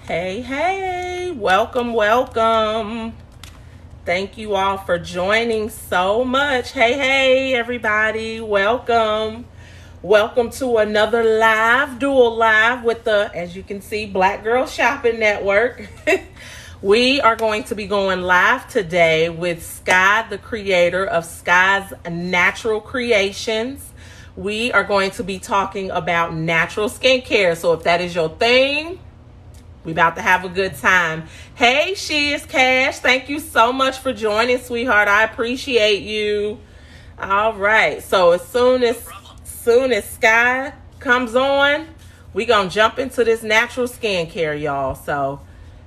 Hey, hey, welcome, welcome. Thank you all for joining so much. Hey, hey, everybody, welcome. Welcome to another live, dual live with the, as you can see, Black Girl Shopping Network. We are going to be going live today with Sky, the creator of Sky's Natural Creations. We are going to be talking about natural skincare. So if that is your thing, we about to have a good time. Hey, Shiz Cash, thank you so much for joining, sweetheart. I appreciate you. All right. So as soon as Sky comes on, we gonna jump into this natural skincare, y'all. So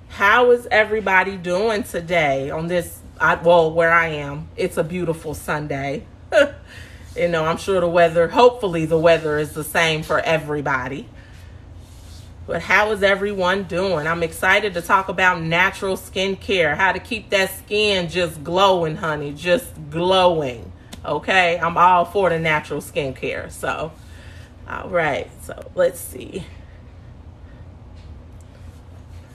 how is everybody doing today on this? Where I am, it's a beautiful Sunday. I'm sure hopefully the weather is the same for everybody. But how is everyone doing? I'm excited to talk about natural skincare, how to keep that skin just glowing, honey, just glowing. Okay, I'm all for the natural skincare. So, all right, so let's see.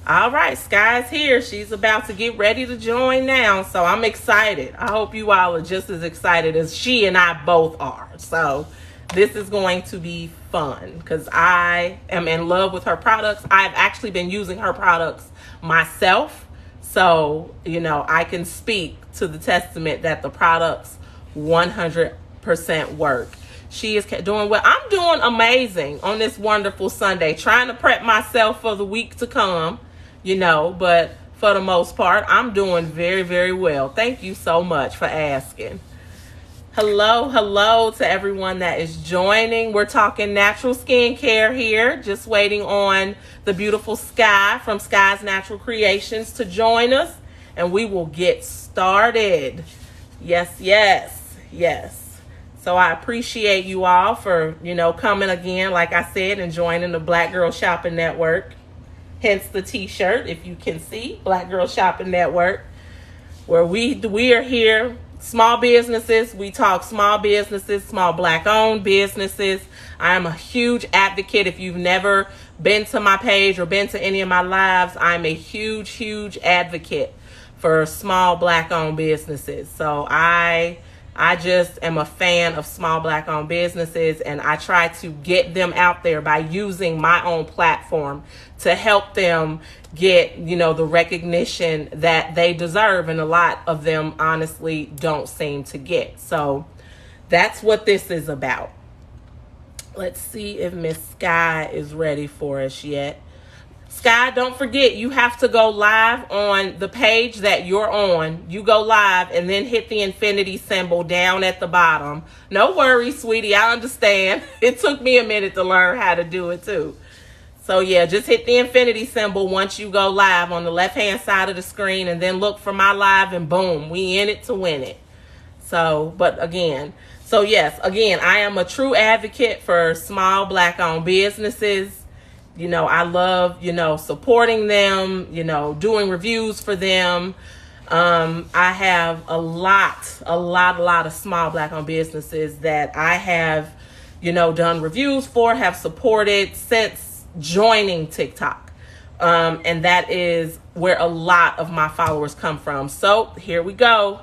All right, Sky's here. She's about to get ready to join now. So I'm excited. I hope you all are just as excited as she and I both are. So this is going to be fun because I am in love with her products. I've actually been using her products myself. So, I can speak to the testament that the products 100% work. She is doing well. I'm doing amazing on this wonderful Sunday, trying to prep myself for the week to come, but for the most part, I'm doing very, very well. Thank you so much for asking. Hello to everyone that is joining. We're talking natural skincare here, just waiting on the beautiful Sky from Sky's Natural Creations to join us, and we will get started. Yes. So I appreciate you all for, coming again, like I said, and joining the Black Girl Shopping Network. Hence the t-shirt, if you can see, Black Girl Shopping Network, where we are here. Small businesses, we talk small businesses, small Black-owned businesses. I am a huge advocate. If you've never been to my page or been to any of my lives, I'm a huge advocate for small Black-owned businesses. So I just am a fan of small Black-owned businesses, and I try to get them out there by using my own platform to help them get, the recognition that they deserve, and a lot of them honestly don't seem to get. So that's what this is about. Let's see if Miss Sky is ready for us yet. Sky, don't forget, you have to go live on the page that you're on. You go live and then hit the infinity symbol down at the bottom. No worries, sweetie. I understand. It took me a minute to learn how to do it too. So yeah, just hit the infinity symbol once you go live on the left-hand side of the screen, and then look for my live, and boom, we in it to win it. Yes, I am a true advocate for small Black-owned businesses. I love, supporting them, doing reviews for them. I have a lot of small Black-owned businesses that I have, done reviews for, have supported since joining TikTok. And that is where a lot of my followers come from. So here we go.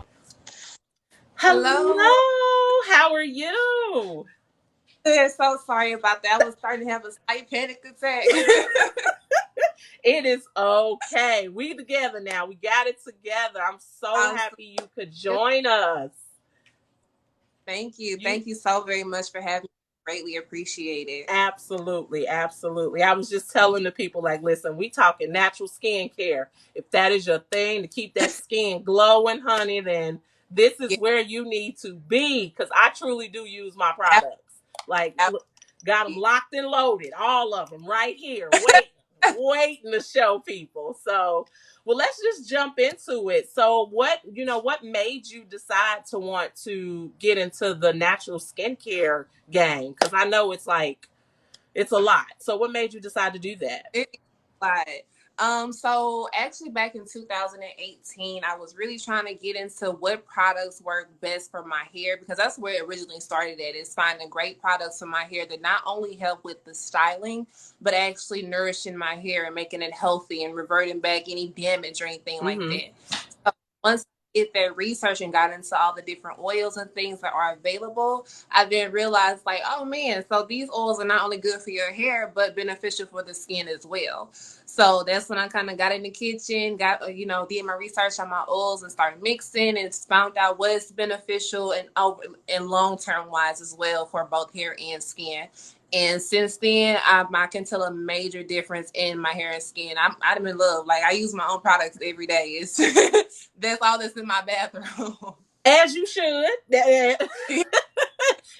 Hello. How are you? Good. So sorry about that. I was starting to have a slight panic attack. It is okay. We together now. We got it together. I'm so happy you could join us. Thank you. Thank you so very much for having me. Greatly appreciate it. Absolutely. I was just telling the people, like, listen, we talking natural skincare. If that is your thing, to keep that skin glowing, honey, then this is where you need to be, because I truly do use my products. Like, got them locked and loaded, all of them right here, waiting to show people. So, well, let's just jump into it. So what made you decide to want to get into the natural skincare game? Because I know it's a lot. So what made you decide to do that? It's a lot. So actually back in 2018, I was really trying to get into what products work best for my hair, because that's where it originally started at, is finding great products for my hair that not only help with the styling, but actually nourishing my hair and making it healthy and reverting back any damage or anything like Mm-hmm. that. So once I did that research and got into all the different oils and things that are available, I then realized like, oh man, so these oils are not only good for your hair, but beneficial for the skin as well. So that's when I kind of got in the kitchen, did my research on my oils and started mixing and found out what's beneficial and long term wise as well for both hair and skin. And since then, I can tell a major difference in my hair and skin. I'm in love. Like I use my own products every day. It's that's all that's in my bathroom. As you should.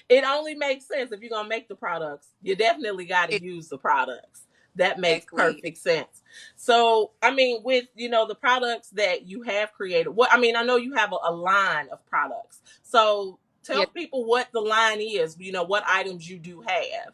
It only makes sense if you're gonna make the products. You definitely got to use the products. That makes Exactly. perfect sense. So, I mean, with the products that you have created, I know you have a line of products. So, Yeah. tell people what the line is. What items you do have.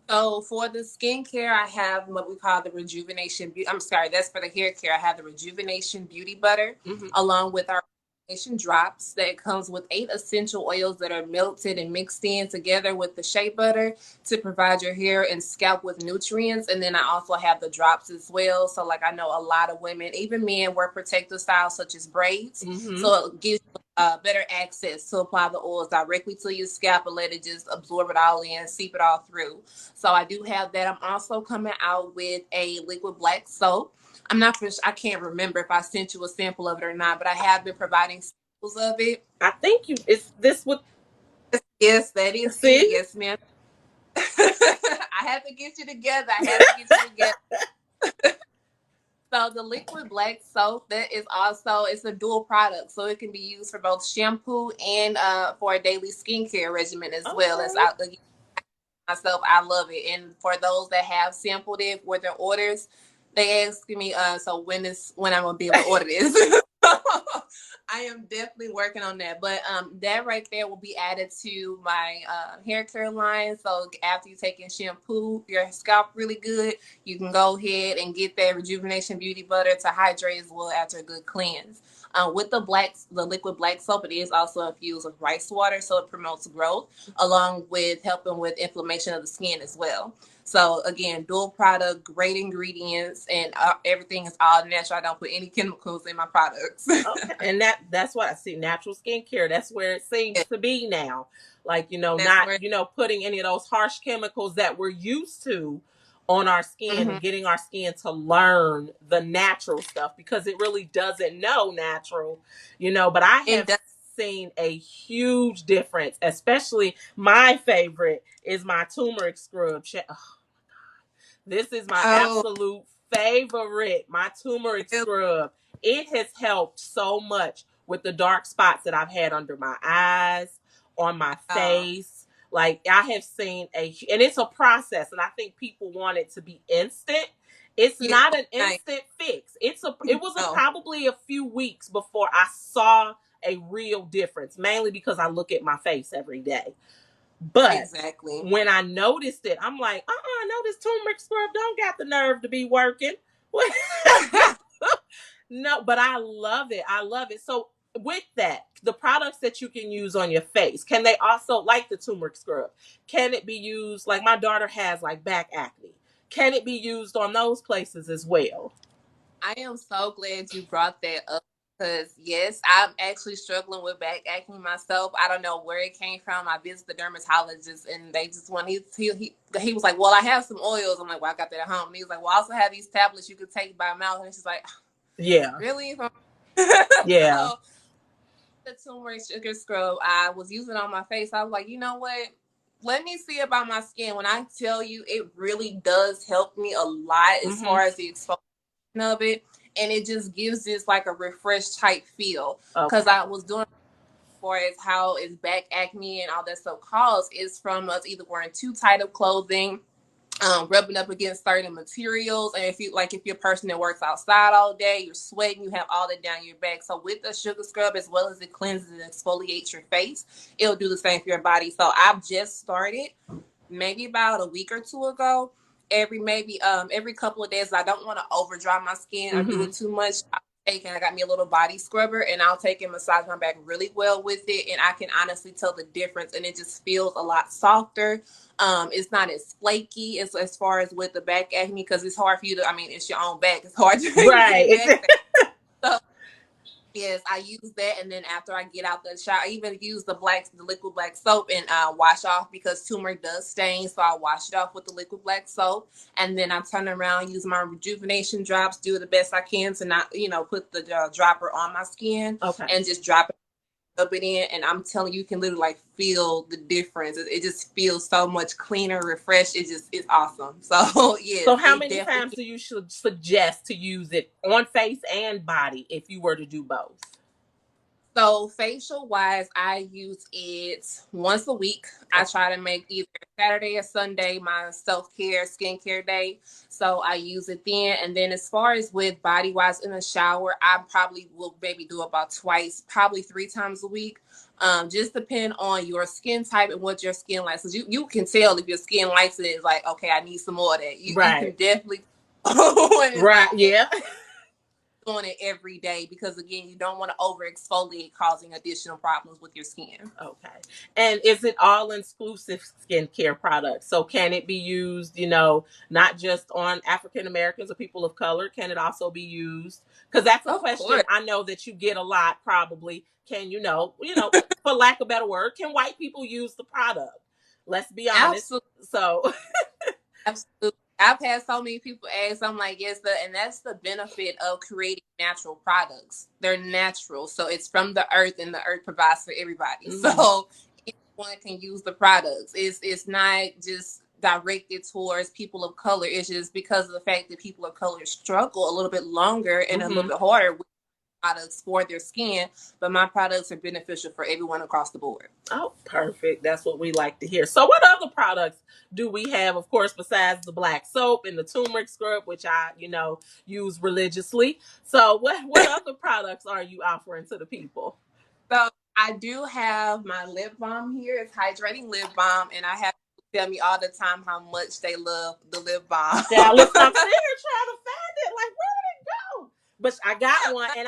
So for the skincare, I have what we call the Rejuvenation. I'm sorry, that's for the hair care. I have the Rejuvenation Beauty Butter, Mm-hmm. along with our Rejuvenation Drops that comes with 8 essential oils that are melted and mixed in together with the shea butter to provide your hair and scalp with nutrients. And then I also have the drops as well. So like I know a lot of women, even men, wear protective styles such as braids. Mm-hmm. So it gives better access to apply the oils directly to your scalp and let it just absorb it all in, seep it all through. So I do have that. I'm also coming out with a liquid black soap. I'm not sure, I can't remember if I sent you a sample of it or not, but I have been providing samples of it. I think is this what? Yes, that is it. See, Yes, ma'am. I have to get you together. I have to get you together. So the liquid black soap, that is also, it's a dual product, so it can be used for both shampoo and for a daily skincare regimen as well. As okay. myself, I love it. And for those that have sampled it for their orders, they ask me, so when I'm gonna be able to order this. I am definitely working on that. But that right there will be added to my hair care line. So after you take in shampoo, your scalp really good, you can go ahead and get that Rejuvenation Beauty Butter to hydrate as well after a good cleanse. With the liquid black soap, it is also infused with rice water, so it promotes growth along with helping with inflammation of the skin as well. So again, dual product, great ingredients, and everything is all natural. I don't put any chemicals in my products. Okay. And that's what I see. Natural skincare. That's where it seems to be now. Like, That's not, where. putting any of those harsh chemicals that we're used to on our skin, Mm-hmm. and getting our skin to learn the natural stuff, because it really doesn't know natural, but I It have does. seen a huge difference. Especially my favorite is my turmeric scrub. This is my Oh, absolute favorite, my turmeric scrub. It has helped so much with the dark spots that I've had under my eyes, on my oh, face. Like, I have seen and it's a process, and I think people want it to be instant. It's yeah. not an Nice. instant fix. It was No, probably a few weeks before I saw a real difference, mainly because I look at my face every day. But exactly. when I noticed it, I'm like, I know this turmeric scrub don't got the nerve to be working. No, but I love it. I love it. So with that, the products that you can use on your face, can they also, like the turmeric scrub, can it be used, like my daughter has like back acne? Can it be used on those places as well? I am so glad you brought that up because yes, I'm actually struggling with back acne myself. I don't know where it came from. I visited the dermatologist and they just want he was like, well, I have some oils. I'm like, well, I got that at home. And he was like, well, I also have these tablets you could take by mouth. And she's like, Yeah. really? Yeah. So the turmeric sugar scrub I was using on my face. I was like, you know what? Let me see about my skin. When I tell you, it really does help me a lot as Mm-hmm. far as the exposure of it, and it just gives this like a refreshed type feel. Because Okay. I was doing for as how is back acne and all that stuff caused is from us either wearing too tight of clothing, rubbing up against certain materials, and if you're a person that works outside all day, you're sweating, you have all that down your back. So with the sugar scrub, as well as it cleanses and exfoliates your face, it'll do the same for your body. So I've just started maybe about a week or two ago. every couple of days. I don't want to over dry my skin or do it too much. I got me a little body scrubber, and I'll take and massage my back really well with it, and I can honestly tell the difference, and it just feels a lot softer. It's not as flaky as far as with the back acne, because it's hard for you to, I mean, it's your own back. It's hard to right. So yes, I use that, and then after I get out the shower, I even use the liquid black soap and wash off, because turmeric does stain. So I wash it off with the liquid black soap, and then I turn around, use my rejuvenation drops, do the best I can to not, put the dropper on my skin, and just drop it in, and I'm telling you, you can literally like feel the difference. It just feels so much cleaner, refreshed. It's awesome. So yeah. So how many times do you suggest to use it on face and body if you were to do both? So facial wise, I use it once a week. I try to make either Saturday or Sunday my self-care, skincare day. So I use it then. And then as far as with body wise in the shower, I probably will maybe do about twice, probably 3 times a week. Just depend on your skin type and what your skin likes. So you can tell if your skin likes it, it's like, okay, I need some more of that. You can definitely yeah. Doing it every day, because again, you don't want to over exfoliate, causing additional problems with your skin. Okay. And is it all inclusive skincare products? So can it be used, not just on African Americans or people of color? Can it also be used? Because that's a question I know that you get a lot, probably. Can for lack of a better word, can white people use the product? Let's be honest. Absolutely. So absolutely. I've had so many people ask, I'm like, yes, and that's the benefit of creating natural products. They're natural. So it's from the earth, and the earth provides for everybody. So anyone can use the products. It's not just directed towards people of color. It's just because of the fact that people of color struggle a little bit longer and a little bit harder with products for their skin, but my products are beneficial for everyone across the board. Oh, perfect. That's what we like to hear. So what other products do we have, of course, besides the black soap and the turmeric scrub, which I, use religiously? So what other products are you offering to the people? So I do have my lip balm here. It's hydrating lip balm, and I have people tell me all the time how much they love the lip balm. Yeah, listen, I'm sitting here trying to find it. Like, where did it go? But I got one, and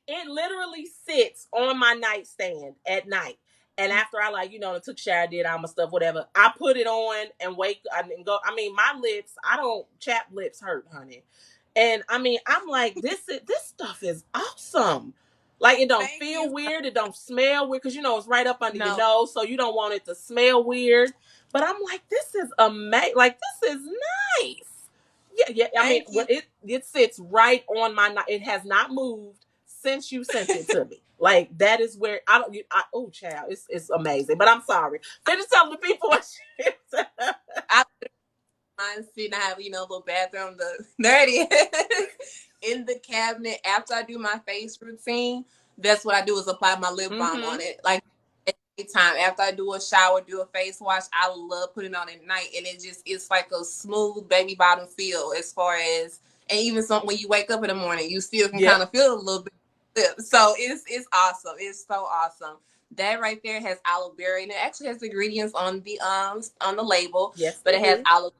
it literally sits on my nightstand at night. And after I took shower, did all my stuff, whatever, I put it on and go. I mean, my lips, I don't, chapped lips hurt, honey. And I mean, I'm like, this stuff is awesome. Like, it don't feel weird. It don't smell weird, because it's right up under your nose, so you don't want it to smell weird. But I'm like, this is amazing. Like, this is nice. Yeah. I mean, it sits right on my. It has not moved since you sent it to me. Like, that is where oh, child, it's amazing. But I'm sorry. Finish telling the people what shit. I'm sitting, I have a little bathroom. There it is in the cabinet. After I do my face routine, that's what I do, is apply my lip balm on it. Like, time after I do a shower, do a face wash, I love putting it on at night, and it's like a smooth baby bottom feel, as far as, and even when you wake up in the morning, you still can kind of feel a little bit. So it's awesome. It's so awesome. That right there has aloe berry, and it actually has ingredients on the label. Yes, but it has aloe.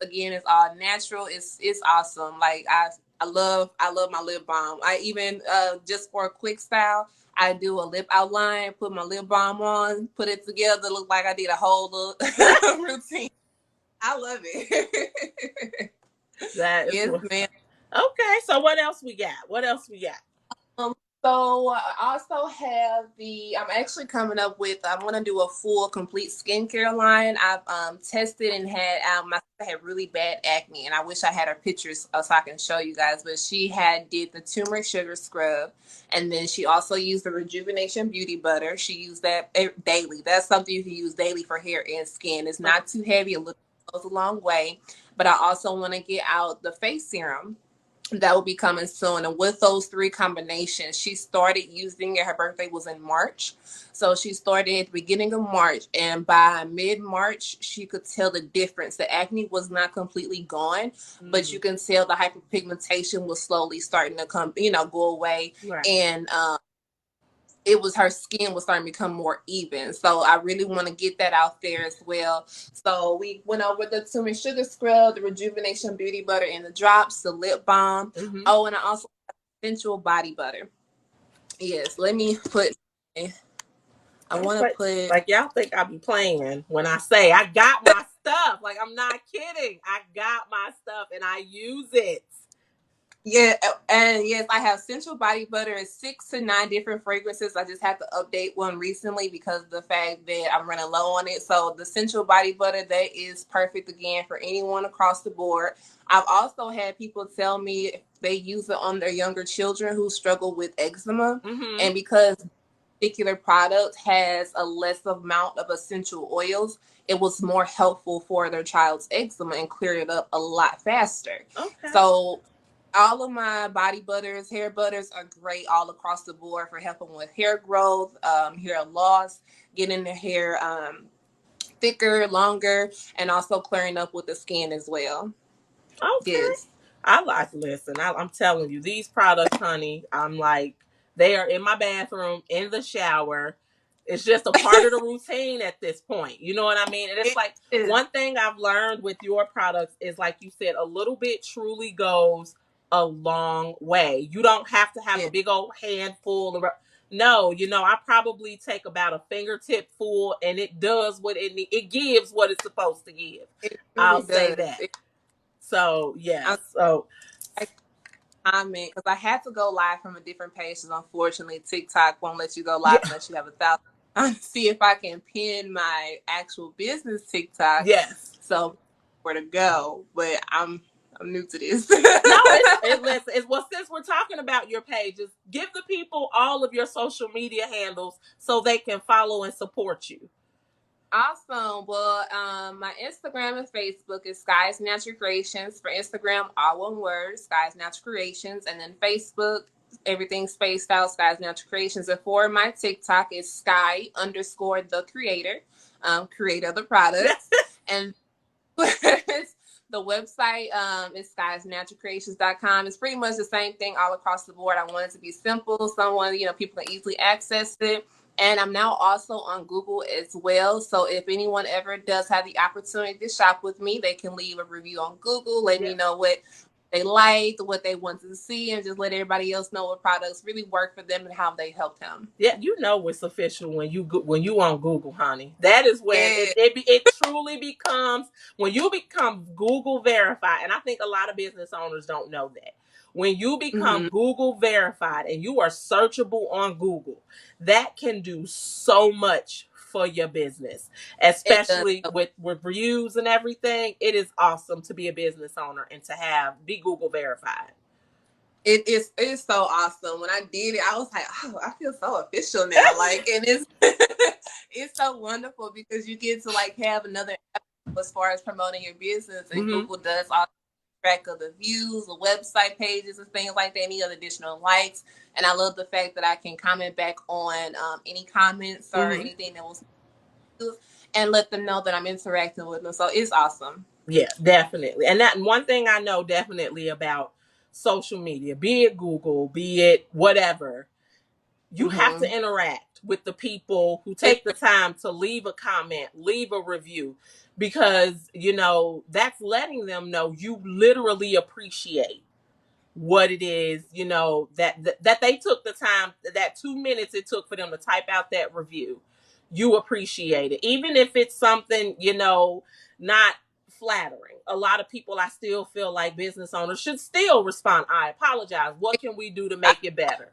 Again, it's all natural. It's awesome. Like, I love my lip balm. I even just for a quick style, I do a lip outline, put my lip balm on, put it together, look like I did a whole little routine. I love it. That is man. Okay, so what else we got? So I also have I'm actually coming up with, I want to do a full complete skincare line. I've tested and had, my sister had really bad acne, and I wish I had her pictures so I can show you guys, but she did the turmeric sugar scrub, and then she also used the rejuvenation beauty butter. She used that daily. That's something you can use daily for hair and skin. It's not too heavy. It goes a long way. But I also want to get out the face serum. That will be coming soon. And with those 3 combinations, she started using it. Her birthday was in March. So she started at the beginning of March. And by mid-March, she could tell the difference. The acne was not completely gone, but you can tell the hyperpigmentation was slowly starting to go away. Right. And it was her skin was starting to become more even. So I really want to get that out there as well. So we went over the turmeric sugar scrub, the rejuvenation beauty butter, and the drops, the lip balm. Mm-hmm. Oh, and I also have essential body butter. Yes, let me put. I want to put. Like y'all think I be playing when I say I got my stuff. Like I'm not kidding. I got my stuff and I use it. Yeah, and yes, I have Central Body Butter in 6 to 9 different fragrances. I just had to update one recently because of the fact that I'm running low on it. So the Central Body Butter, that is perfect again for anyone across the board. I've also had people tell me they use it on their younger children who struggle with eczema. Mm-hmm. And because particular product has a less amount of essential oils, it was more helpful for their child's eczema and cleared it up a lot faster. Okay. So all of my body butters, hair butters are great all across the board for helping with hair growth, hair loss, getting the hair thicker, longer, and also clearing up with the skin as well. Okay. Yes. I'm telling you, these products, honey, I'm like, they are in my bathroom, in the shower. It's just a part of the routine at this point. You know what I mean? And it's like one thing I've learned with your products is, like you said, a little bit truly goes a long way. You don't have to have a big old handful of. No, I probably take about a fingertip full, and it does what it gives what it's supposed to give. It really I'll does. say that. So yes. So I comment because I had to go live from a different page. Because unfortunately, TikTok won't let you go live unless you have 1,000. See if I can pin my actual business TikTok. Yes. So where to go, but I'm new to this. No, it's well, since we're talking about your pages, give the people all of your social media handles so they can follow and support you. Awesome. Well, my Instagram and Facebook is Skies Natural Creations. For Instagram, all one word, Skies Natural Creations, and then Facebook, everything spaced out, Skies Natural Creations. And for my TikTok, is Sky_the Creator, creator of the product. And the website is skiesnaturalcreations.com. It's pretty much the same thing all across the board. I want it to be simple, someone, people can easily access it. And I'm now also on Google as well. So if anyone ever does have the opportunity to shop with me, they can leave a review on Google, let me know what they liked, what they wanted to see, and just let everybody else know what products really work for them and how they helped them. Yeah, it's official when you on Google, honey. That is when it truly becomes, when you become Google verified. And I think a lot of business owners don't know that. When you become Google verified and you are searchable on Google, that can do so much for your business, especially with reviews and everything. It is awesome to be a business owner and to be Google verified. It's so awesome. When I did it, I was like, oh, I feel so official now. Like, and it's it's so wonderful because you get to like have another as far as promoting your business, and Google does all track of the views, the website pages, and things like that, any other additional likes. And I love the fact that I can comment back on any comments or anything that was, and let them know that I'm interacting with them. So it's awesome. Yeah, definitely. And that one thing I know definitely about social media, be it Google, be it whatever, you have to interact with the people who take the time to leave a comment, leave a review, because, that's letting them know you literally appreciate what it is, that they took the time, that 2 minutes it took for them to type out that review. You appreciate it. Even if it's something, not flattering. A lot of people, I still feel like business owners should still respond. I apologize. What can we do to make it better?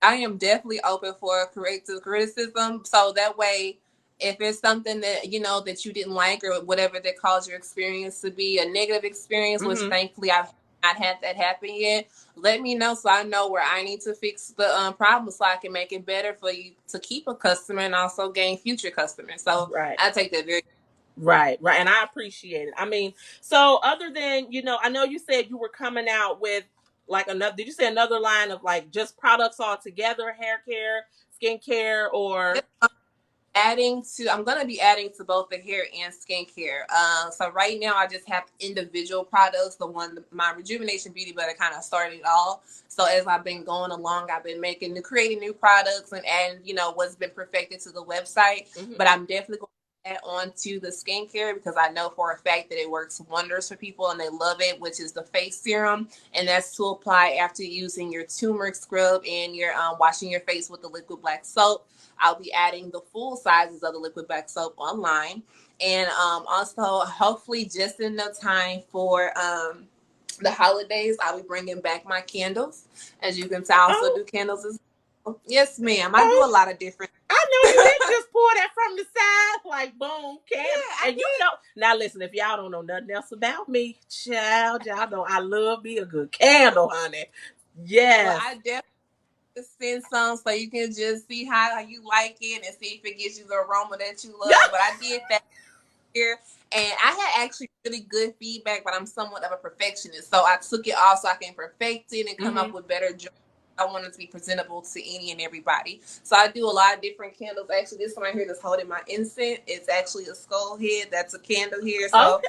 I am definitely open for corrective criticism. So that way, if it's something that, that you didn't like or whatever that caused your experience to be a negative experience, which thankfully I've not had that happen yet, let me know so I know where I need to fix the problem so I can make it better for you to keep a customer and also gain future customers. So I take that very Right. And I appreciate it. I mean, so other than, I know you said you were coming out with like did you say another line of like just products all together, hair care, skincare, or? I'm gonna be adding to both the hair and skincare. So right now I just have individual products. My Rejuvenation Beauty Butter kind of started it all. So as I've been going along, I've been creating new products and adding, what's been perfected to the website. Mm-hmm. But I'm definitely going to add on to the skincare because I know for a fact that it works wonders for people and they love it, which is the face serum, and that's to apply after using your turmeric scrub and your washing your face with the liquid black soap. I'll be adding the full sizes of the liquid black soap online. And also, hopefully, just in no time for the holidays, I'll be bringing back my candles. As you can tell, I also do candles as well. Yes, ma'am. I do a lot of different. I know you didn't just pour that from the side, like boom, candle. Yeah, and you know, now listen, if y'all don't know nothing else about me, child, y'all know I love me a good candle, honey. Yes. Well, I definitely send some so you can just see how you like it and see if it gives you the aroma that you love. But I did that here, and I had actually really good feedback, but I'm somewhat of a perfectionist, so I took it off so I can perfect it and come up with better jewelry. I want it to be presentable to any and everybody. So I do a lot of different candles. Actually, this one right here that's holding my incense, it's actually a skull head. That's a candle here. So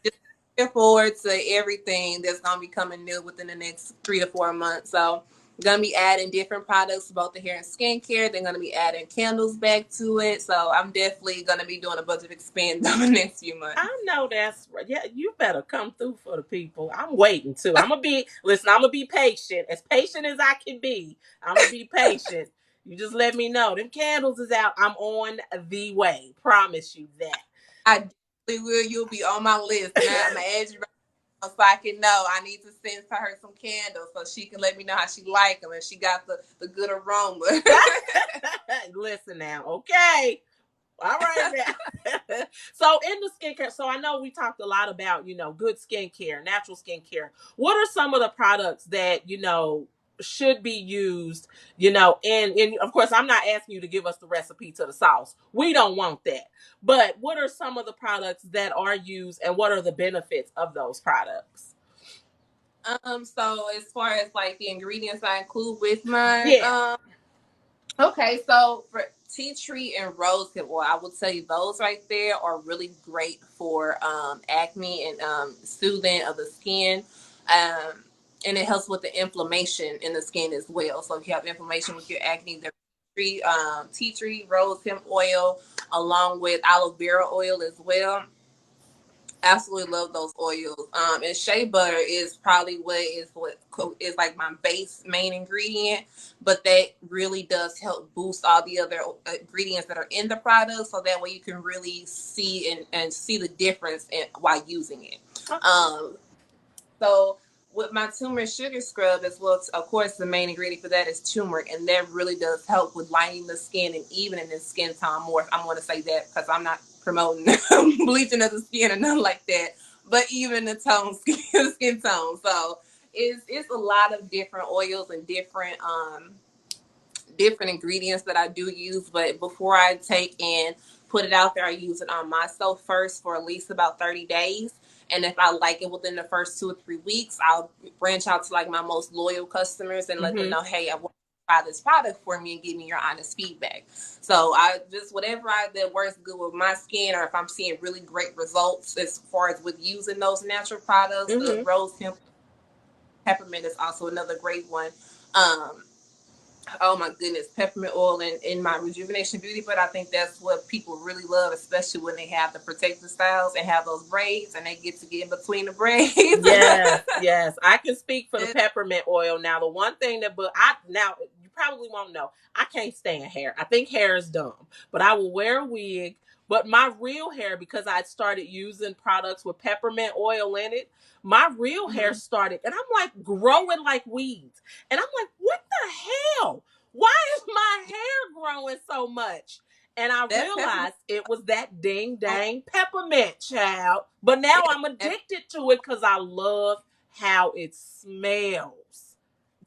just look forward to everything that's going to be coming new within the next 3 to 4 months. So going to be adding different products to both the hair and skincare. They're going to be adding candles back to it. So I'm definitely going to be doing a bunch of expand over the next few months. I know that's right. Yeah, you better come through for the people. I'm waiting too. I'm going to be patient as I can be. I'm going to be patient. You just let me know. Them candles is out. I'm on the way. Promise you that. I definitely will. You'll be on my list. And I'm going to add you right now so I can know. I need to send to her some candles so she can let me know how she like them and she got the good aroma. Listen now. Okay. All right now. So in the skincare, so I know we talked a lot about, good skincare, natural skincare. What are some of the products that, should be used, and of course, I'm not asking you to give us the recipe to the sauce. We don't want that. But what are some of the products that are used and what are the benefits of those products? So as far as like the ingredients I include with mine, okay, so for tea tree and rosehip oil, I will tell you those right there are really great for acne and soothing of the skin. And it helps with the inflammation in the skin as well. So if you have inflammation with your acne, the tea tree, rosehip oil, along with aloe vera oil as well. Absolutely love those oils. And shea butter is probably what is like my base main ingredient, but that really does help boost all the other ingredients that are in the product, so that way you can really see and see the difference while using it. Okay. So with my turmeric sugar scrub as well, of course, the main ingredient for that is turmeric, and that really does help with lightening the skin and evening the skin tone more. I'm going to say that because I'm not promoting bleaching of the skin or nothing like that, but even the skin tone. So it's a lot of different oils and different ingredients that I do use. But before I take and put it out there, I use it on myself first for at least about 30 days. And if I like it within the first 2 or 3 weeks, I'll branch out to like my most loyal customers and let them know, hey, I want to try this product for me and give me your honest feedback. So I just, whatever that works good with my skin, or if I'm seeing really great results as far as with using those natural products, the rose peppermint is also another great one. Oh my goodness, peppermint oil in my Rejuvenation Beauty, but I think that's what people really love, especially when they have the protective styles and have those braids and they get in between the braids. Yes. I can speak for the peppermint oil. Now, the one thing now you probably won't know, I can't stand hair. I think hair is dumb, but I will wear a wig. But my real hair, because I started using products with peppermint oil in it, my real hair started, and I'm like growing like weeds. And I'm like, what the hell? Why is my hair growing so much? And I realized it was that ding dang peppermint, child. But now I'm addicted to it because I love how it smells.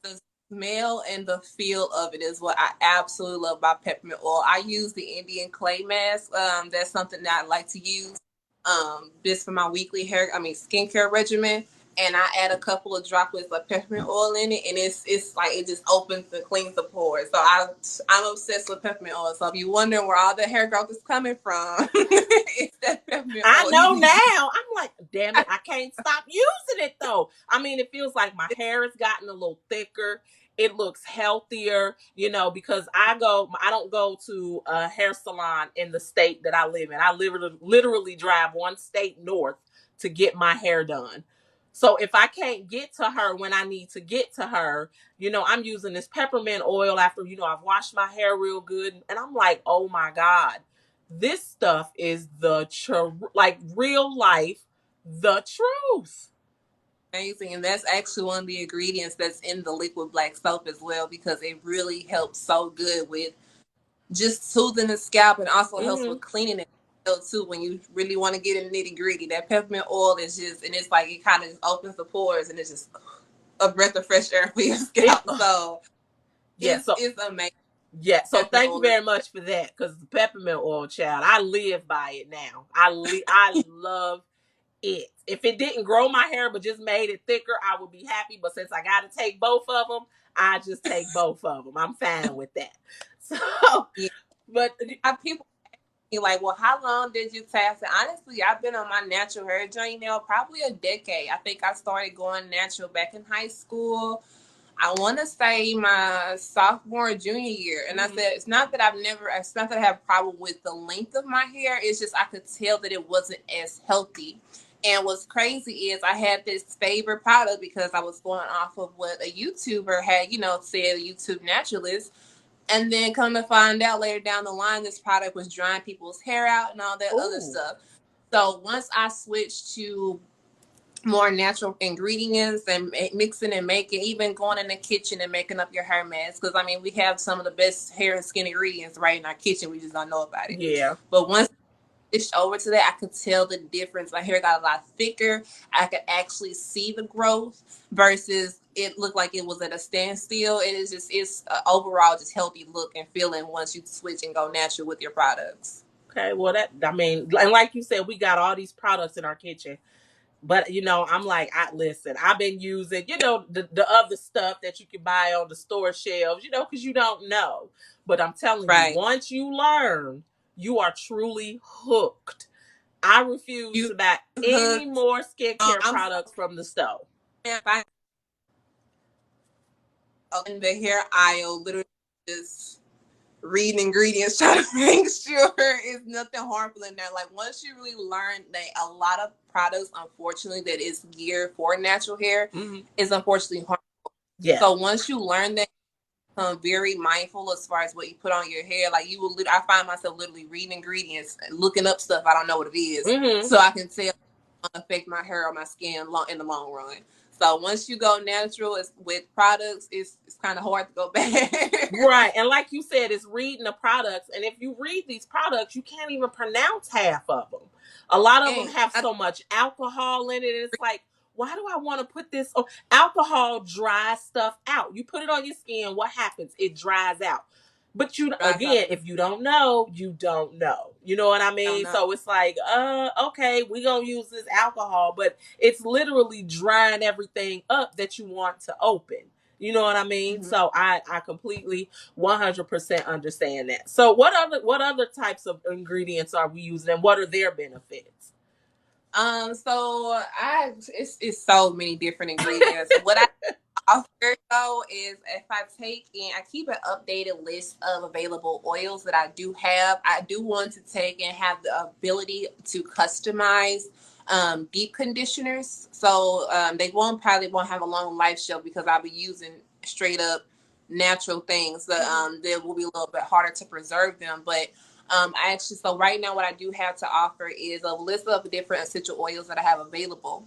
The smell and the feel of it is what I absolutely love about peppermint oil. I use the Indian clay mask. That's something that I like to use just for my weekly skincare regimen. and I add a couple of droplets of peppermint oil in it, and it's like it just opens and cleans the pores. So I'm obsessed with peppermint oil. So if you're wondering where all the hair growth is coming from, it's that peppermint I oil. know now. I'm like, damn it, I can't stop using it though. I mean, it feels like my hair has gotten a little thicker. It looks healthier, because I don't go to a hair salon in the state that I live in. I literally drive one state north to get my hair done. So if I can't get to her when I need to get to her, I'm using this peppermint oil after, I've washed my hair real good. And I'm like, oh my God, this stuff is like real life, the truth. Amazing. And that's actually one of the ingredients that's in the liquid black soap as well, because it really helps so good with just soothing the scalp, and also helps with cleaning it too. When you really want to get in nitty gritty, that peppermint oil is just, and it's like it kind of just opens the pores, and it's just a breath of fresh air for your scalp. So yeah, it's amazing. Yeah, so thank you very much for that, because the peppermint oil, child, I live by it now. I love it. If it didn't grow my hair but just made it thicker, I would be happy. But since I got to take both of them, I just take both of them. I'm fine with that. So, yeah. But people like, well, how long did you test it? Honestly, I've been on my natural hair journey now probably a decade. I think I started going natural back in high school. I want to say my sophomore, junior year. And I said, it's not that I have a problem with the length of my hair. It's just I could tell that it wasn't as healthy. And what's crazy is I had this favorite product because I was going off of what a YouTuber had, said, a YouTube naturalist. And then come to find out later down the line, this product was drying people's hair out and all that other stuff. So once I switched to more natural ingredients and mixing and making, even going in the kitchen and making up your hair masks, because I mean we have some of the best hair and skin ingredients right in our kitchen, we just don't know about it. Yeah. But once I switched over to that, I could tell the difference. My hair got a lot thicker. I could actually see the growth versus it looked like it was at a standstill. It's overall just healthy look and feeling once you switch and go natural with your products. Okay, well and like you said, we got all these products in our kitchen. But I'm like, I've been using, the other stuff that you can buy on the store shelves, because you don't know. But I'm telling you, once you learn, you are truly hooked. I refuse to buy any more skincare products from the store. In the hair aisle, literally just reading ingredients, trying to make sure it's nothing harmful in there. Like once you really learn that a lot of products, unfortunately, that is geared for natural hair is unfortunately harmful. Yeah. So once you learn that, become very mindful as far as what you put on your hair. Like I find myself literally reading ingredients, looking up stuff I don't know what it is, so I can tell it affect my hair or my skin in the long run. So once you go natural with products, it's kind of hard to go back. Right. And like you said, it's reading the products. And if you read these products, you can't even pronounce half of them. A lot of them have so much alcohol in it. It's like, why do I want to put this? Oh, alcohol dries stuff out. You put it on your skin, what happens? It dries out. But if you don't know, you don't know. You know what I mean? So it's like, okay, we're going to use this alcohol, but it's literally drying everything up that you want to open. You know what I mean? So I completely 100% understand that. So what other types of ingredients are we using, and what are their benefits? So it's so many different ingredients. What I offer though is if I keep an updated list of available oils that I do have. I do want to take and have the ability to customize deep conditioners. So they probably won't have a long life shelf because I'll be using straight up natural things that they will be a little bit harder to preserve them. But so right now what I do have to offer is a list of different essential oils that I have available.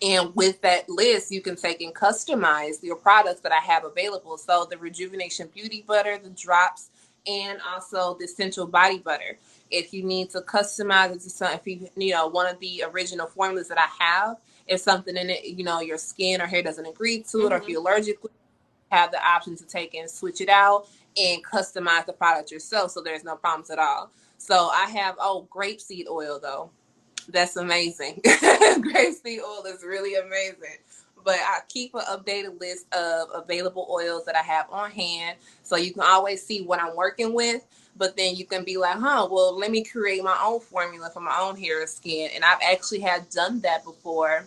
And with that list, you can take and customize your products that I have available. So the Rejuvenation Beauty Butter, the drops, and also the Essential Body Butter. If you need to customize it to something, if you one of the original formulas that I have, if something in it, your skin or hair doesn't agree to it, or if you're allergic, have the option to take and switch it out and customize the product yourself, so there's no problems at all. So I have grapeseed oil though. That's amazing. Grapeseed oil is really amazing. But I keep an updated list of available oils that I have on hand, so you can always see what I'm working with. But then you can be like, well, let me create my own formula for my own hair or skin. And I've actually had done that before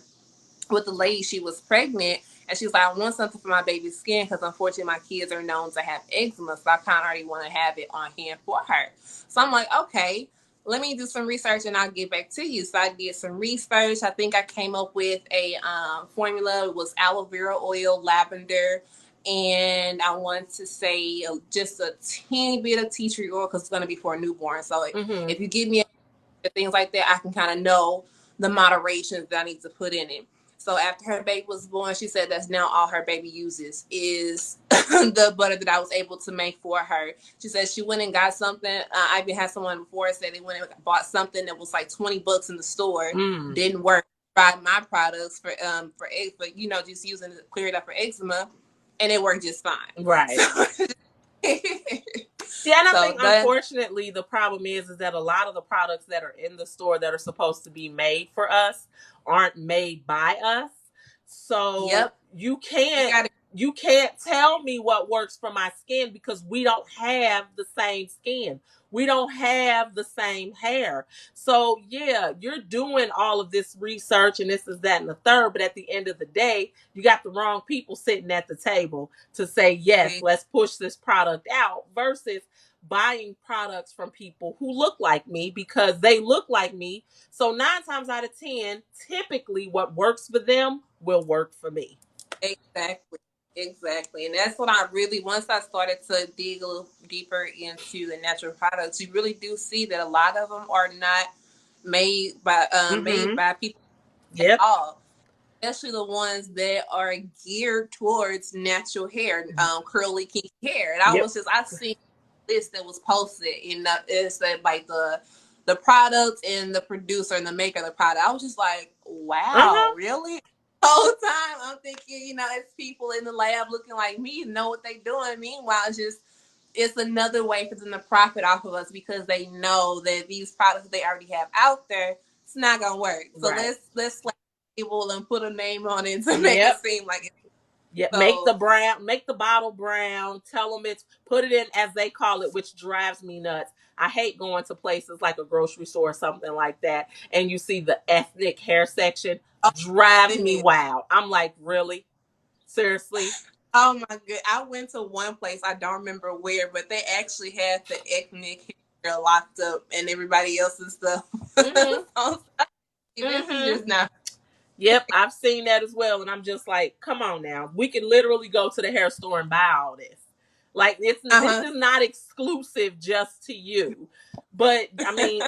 with the lady. She was pregnant, and she was like, I want something for my baby's skin because unfortunately my kids are known to have eczema, so I kind of already want to have it on hand for her. So I'm like, okay, let me do some research and I'll get back to you. So I did some research. I think I came up with a formula. It was aloe vera oil, lavender, and I want to say just a teeny bit of tea tree oil because it's going to be for a newborn. So if you give me things like that, I can kind of know the moderations that I need to put in it. So after her baby was born, she said that's now all her baby uses is the butter that I was able to make for her. She said she went and got something. I even had someone before say they went and bought something that was like $20 in the store. Didn't work. Tried my products for just using it, clear it up for eczema, and it worked just fine. Right. Yeah, and I think unfortunately the problem is that a lot of the products that are in the store that are supposed to be made for us aren't made by us. So you can't tell me what works for my skin because we don't have the same skin. We don't have the same hair. So yeah, you're doing all of this research and this is that and the third, but at the end of the day, you got the wrong people sitting at the table to say, yes, let's push this product out versus buying products from people who look like me because they look like me. So 9 times out of 10, typically what works for them will work for me. Exactly. And that's what I really, once I started to dig a little deeper into the natural products, you really do see that a lot of them are not made by people at all. Especially the ones that are geared towards natural hair, curly, kinky hair. And I seen this that was posted in it's like the product and the producer and the maker of the product. I was just like, wow, really? The whole time I'm thinking, it's people in the lab looking like me, know what they're doing. Meanwhile, it's another way for them to profit off of us because they know that these products they already have out there, it's not gonna work. So let's people and put a name on it to make it seem like it. Yeah, so, make the bottle brown. Tell them put it in as they call it, which drives me nuts. I hate going to places like a grocery store or something like that, and you see the ethnic hair section. Drives me wild. I'm like, really? Seriously? Oh my god! I went to one place, I don't remember where, but they actually had the ethnic hair locked up, and everybody else's stuff. This is just not. Yep, I've seen that as well, and I'm just like, come on now. We can literally go to the hair store and buy all this. Like, this is not exclusive just to you. But, I mean,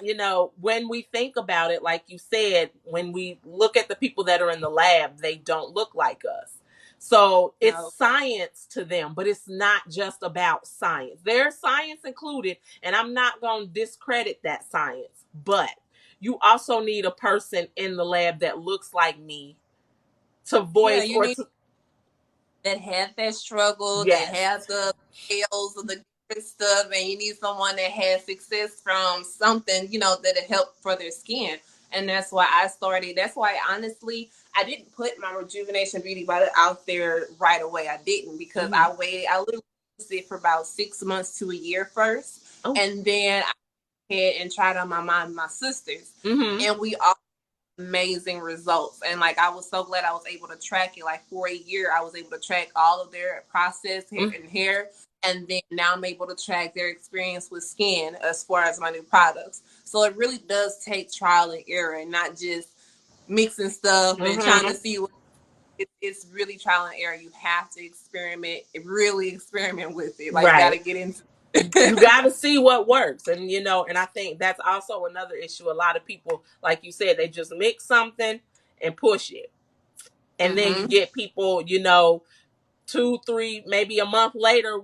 when we think about it, like you said, when we look at the people that are in the lab, they don't look like us. So it's science to them, but it's not just about science. There's science included, and I'm not going to discredit that science, but you also need a person in the lab that looks like me to voice that had that struggle, that had the fails of the different stuff, and you need someone that has success from something, that helped for their skin. And that's why I started. That's why, honestly, I didn't put my Rejuvenation Beauty Butter out there right away. I didn't because I waited. I literally used it for about 6 months to a year first, and then I had and tried on my mom and my sisters, and we all amazing results. And like I was so glad I was able to track it. Like for a year I was able to track all of their process and hair, and then now I'm able to track their experience with skin as far as my new products. So it really does take trial and error and not just mixing stuff and trying to see what it's really trial and error. You have to really experiment with it. Like you gotta get into you got to see what works. And, and I think that's also another issue. A lot of people, like you said, they just mix something and push it. And then you get people, 2, 3, maybe a month later,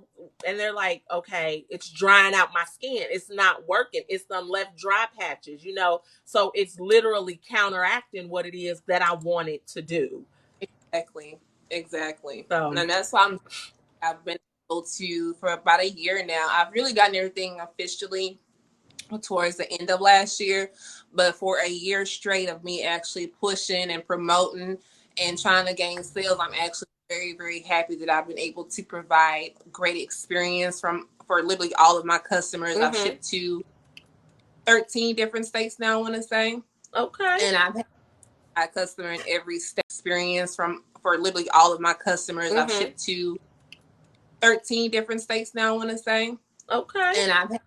and they're like, okay, it's drying out my skin. It's not working. It's done left dry patches, So it's literally counteracting what it is that I want it to do. Exactly. So, and that's why I've been able to, for about a year now, I've really gotten everything officially towards the end of last year, but for a year straight of me actually pushing and promoting and trying to gain sales, I'm actually very, very happy that I've been able to provide great experience for literally all of my customers. I've shipped to 13 different states now, I want to say. Okay. And I've had a customer in every state experience for literally all of my customers. I've shipped to 13 different states now, I want to say. Okay. And I've had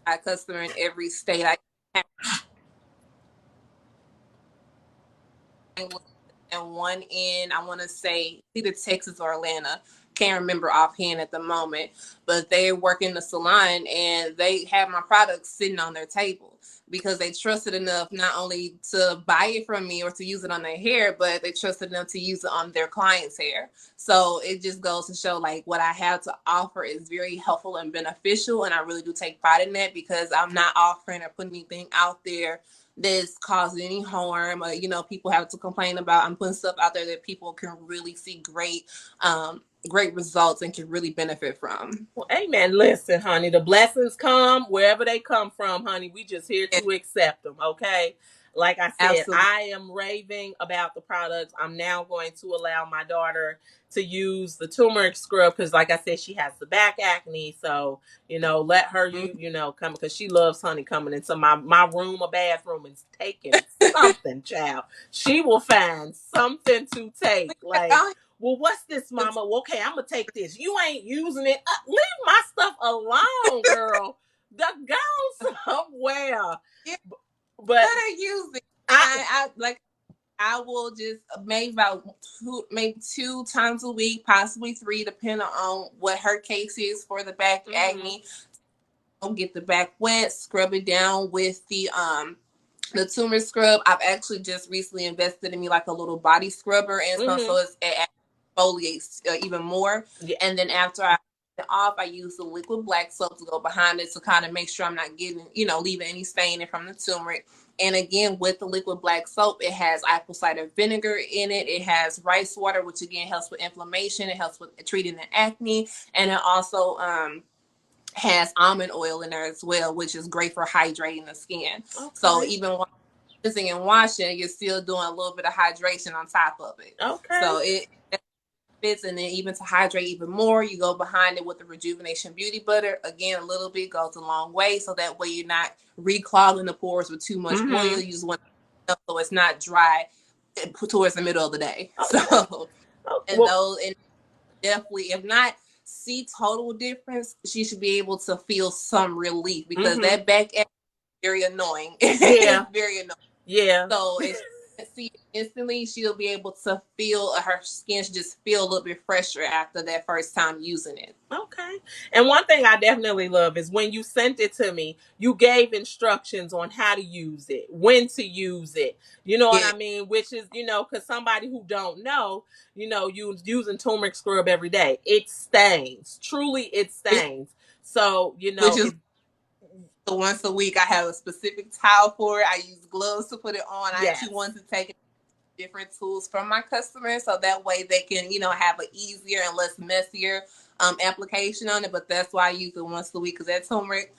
a customer in every state. And one in, I want to say, either Texas or Atlanta. Can't remember offhand at the moment, but they're working the salon and they have my products sitting on their table because they trusted enough not only to buy it from me or to use it on their hair, but they trusted enough to use it on their clients' hair. So it just goes to show like what I have to offer is very helpful and beneficial. And I really do take pride in that because I'm not offering or putting anything out there that's causing any harm. People have to complain about. I'm putting stuff out there that people can really see great results and can really benefit from. Well, amen. Listen, honey, the blessings come wherever they come from, honey. We just here to accept them, okay? Like I said, absolutely. I am raving about the products. I'm now going to allow my daughter to use the turmeric scrub because, like I said, she has the back acne. So, let her, come because she loves honey coming into my room or bathroom and taking something, child. She will find something to take. Like, well, what's this, mama? Well, okay, I'm going to take this. You ain't using it. Leave my stuff alone, girl. Go somewhere. Yeah. But better use it. I will just maybe two times a week, possibly 3, depending on what her case is for the back acne. I'll get the back wet, scrub it down with the turmeric scrub. I've actually just recently invested in me like a little body scrubber and stuff, so it exfoliates even more. Yeah. And then after I off, I use the liquid black soap to go behind it to kind of make sure I'm not getting, leaving any staining from the turmeric. And again, with the liquid black soap, it has apple cider vinegar in it. It has rice water, which again helps with inflammation. It helps with treating the acne. And it also has almond oil in there as well, which is great for hydrating the skin. Okay. So even while rinsing and washing, you're still doing a little bit of hydration on top of it. Okay. So it fits, and then even to hydrate even more, you go behind it with the Rejuvenation Beauty Butter. Again, a little bit goes a long way, so that way you're not reclogging the pores with too much oil. You just want it so it's not dry towards the middle of the day. Okay. So, and definitely, if not see total difference, she should be able to feel some relief because that back is very annoying. Yeah, very annoying. Yeah. So if see instantly, she'll be able to feel her skin should just feel a little bit fresher after that first time using it. Okay. And one thing I definitely love is when you sent it to me, you gave instructions on how to use it, when to use it. You know what I mean? Which is, because somebody who don't know, you using turmeric scrub every day. It stains. Truly, it stains. So, which is so once a week, I have a specific towel for it. I use gloves to put it on. Yes. I actually want to take different tools from my customers so that way they can, have an easier and less messier application on it. But that's why I use it once a week because that turmeric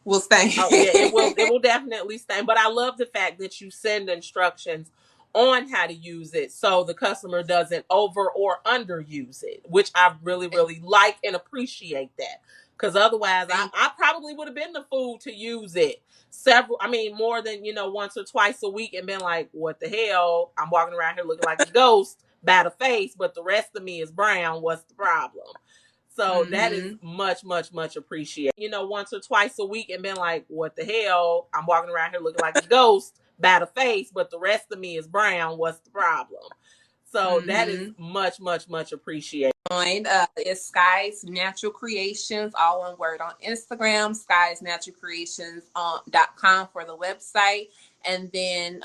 will stain. Oh yeah, it will definitely stain. But I love the fact that you send instructions on how to use it so the customer doesn't over or underuse it, which I really, really like and appreciate that. Because otherwise, I probably would have been the fool to use it more than, once or twice a week and been like, what the hell? I'm walking around here looking like a ghost by the face, but the rest of me is brown. What's the problem? So that is much, much, much appreciated. Once or twice a week and been like, what the hell? I'm walking around here looking like a ghost by the face, but the rest of me is brown. What's the problem? So that is much, much, much appreciated. It's Sky's Natural Creations, all one word, on Instagram, skysnaturalcreations.com for the website, and then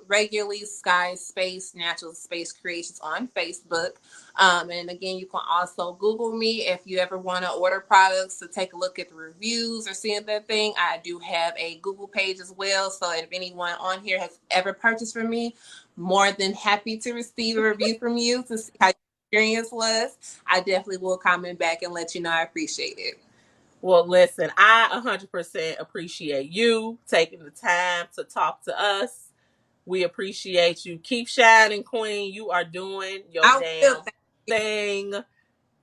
regularly Sky Space Natural Space Creations on Facebook. And again, you can also Google me if you ever want to order products to take a look at the reviews or seeing that thing. I do have a Google page as well, so if anyone on here has ever purchased from me, more than happy to receive a review from you to see how your experience was. I definitely will comment back and let you know I appreciate it. Well, listen, I 100% appreciate you taking the time to talk to us. We appreciate you. Keep shining, Queen. You are doing your I will. damn thing.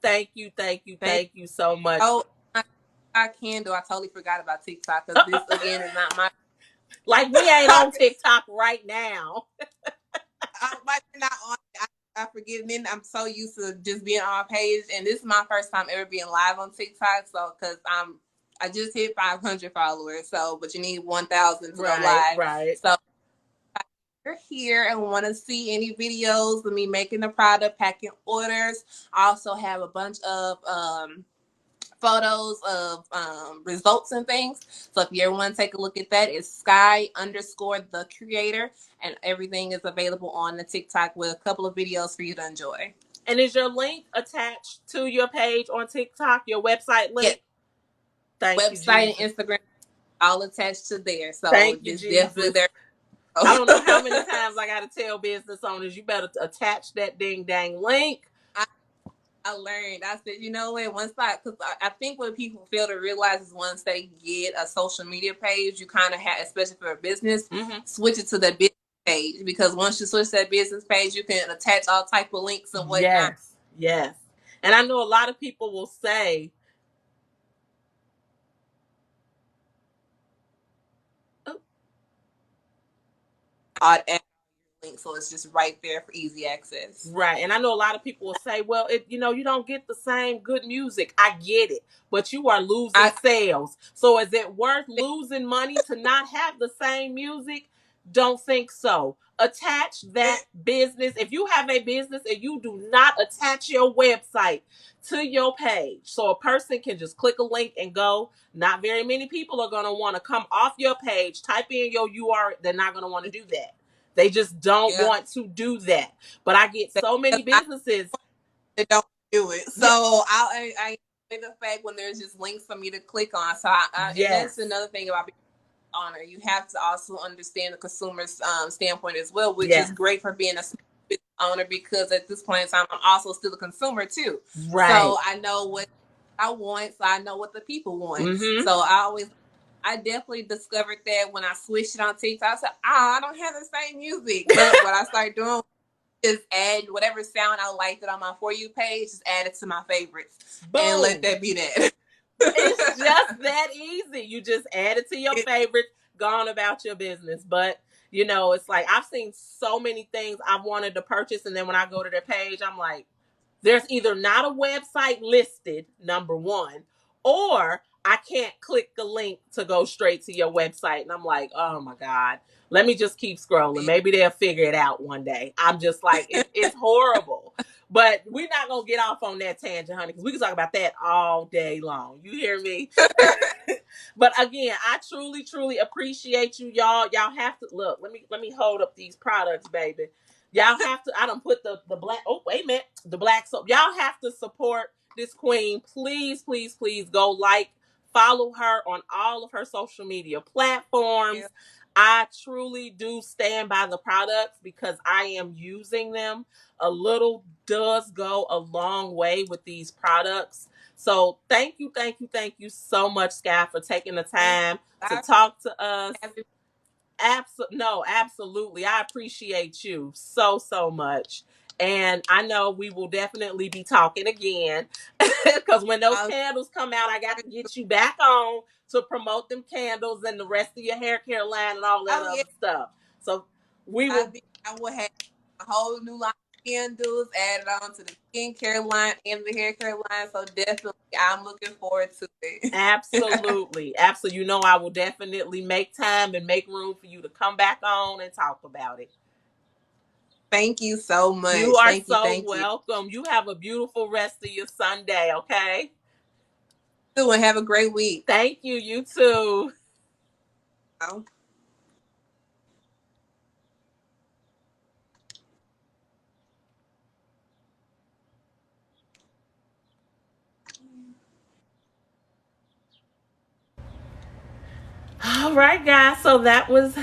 Thank you, thank you, Thank thank you so much. Oh, I can do. I totally forgot about TikTok because this again is not my. Like we ain't on TikTok right now. I might be not on. I forget. And then I'm so used to just being on my page, and this is my first time ever being live on TikTok. So because I just hit 500 followers. So, but you need 1,000 to go live. Right. So you're here and want to see any videos of me making the product, packing orders. I also have a bunch of photos of results and things. So if you ever want to take a look at that, it's Sky_the creator, and everything is available on the TikTok with a couple of videos for you to enjoy. And is your link attached to your page on TikTok, your website link? Yes. Thank Website you, and Instagram all attached to there. So thank you, it's Jesus. definitely there. I don't know how many times I got to tell business owners, you better attach that ding dang link. I learned. I said, you know what? Once because I think what people fail to realize is once they get a social media page, you kind of have, especially for a business, switch it to the business page, because once you switch that business page, you can attach all type of links and whatnot. Yes. And I know a lot of people will say, link, so it's just right there for easy access. Right. And I know a lot of people will say, well, you don't get the same good music. I get it, but you are losing sales. So is it worth losing money to not have the same music? Don't think so. Attach that business. If you have a business and you do not attach your website to your page, so a person can just click a link and go, not very many people are going to want to come off your page, type in your URL. They're not going to want to do that. They just don't want to do that. But I get so many businesses that don't do it. So I the fact when there's just links for me to click on. So and that's another thing about being an owner. You have to also understand the consumer's standpoint as well, which is great for being a business owner, because at this point in time, I'm also still a consumer too. Right. So I know what I want. So I know what the people want. So I definitely discovered that when I switched it on TikTok. I said, I don't have the same music. But what I started doing is add whatever sound I liked it on my For You page, just add it to my favorites. Boom. And let that be that. It's just that easy. You just add it to your favorites, go on about your business. But, it's like I've seen so many things I've wanted to purchase, and then when I go to their page, I'm like, there's either not a website listed, number one, or I can't click the link to go straight to your website. And I'm like, oh my God, let me just keep scrolling. Maybe they'll figure it out one day. I'm just like, it's horrible. But we're not going to get off on that tangent, honey, because we can talk about that all day long. You hear me? But again, I truly, truly appreciate you, y'all. Y'all have to look. Let me hold up these products, baby. Y'all have to. I don't put the black. Oh, wait a minute. The black soap. Y'all have to support this queen. Please, please, please go follow her on all of her social media platforms. Yeah. I truly do stand by the products because I am using them. A little does go a long way with these products. So thank you so much, Sky, for taking the time to talk to us. Absolutely. I appreciate you so much. And I know we will definitely be talking again because when those candles come out, I got to get you back on to promote them candles and the rest of your hair care line and all that other stuff. So I will have a whole new line of candles added on to the skincare line and the hair care line. So definitely, I'm looking forward to it. Absolutely. I will definitely make time and make room for you to come back on and talk about it. Thank you so much. You are so welcome. You have a beautiful rest of your Sunday, okay? You too, and have a great week. Thank you. You too. Oh. All right, guys. So that was